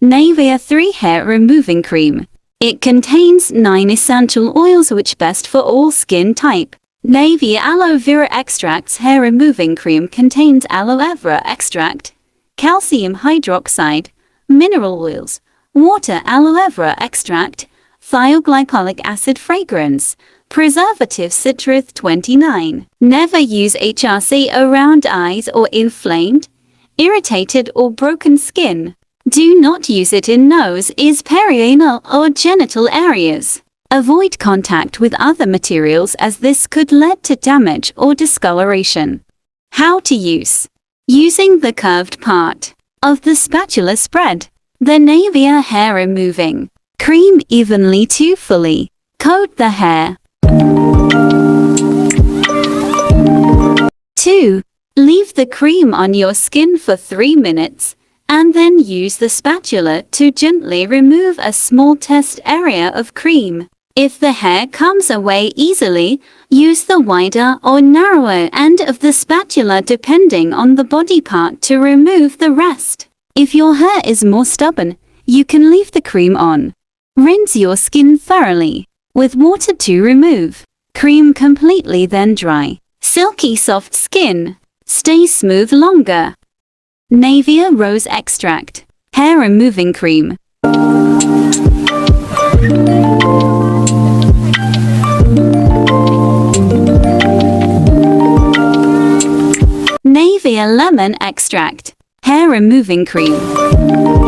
Nivea 3 Hair Removing Cream. It contains 9 essential oils which best for all skin type. Nivea Aloe Vera Extracts Hair Removing Cream contains aloe vera extract, calcium hydroxide, mineral oils, water aloe vera extract, thioglycolic acid fragrance, preservative citrus 29. Never use HRC around eyes or inflamed, irritated or broken skin. Do not use it in nose, ears, perianal or genital areas. Avoid contact with other materials as this could lead to damage or discoloration. How to use. Using the curved part of the spatula, spread the Nivea hair removing cream evenly to fully coat the hair. 2. Leave the cream on your skin for 3 minutes, and then use the spatula to gently remove a small test area of cream. If the hair comes away easily, use the wider or narrower end of the spatula depending on the body part to remove the rest. If your hair is more stubborn, you can leave the cream on. Rinse your skin thoroughly with water to remove cream completely, then dry. Silky soft skin. Stay smooth longer. Nivea Rose Extract Hair Removing Cream. Nivea Lemon Extract Hair Removing Cream.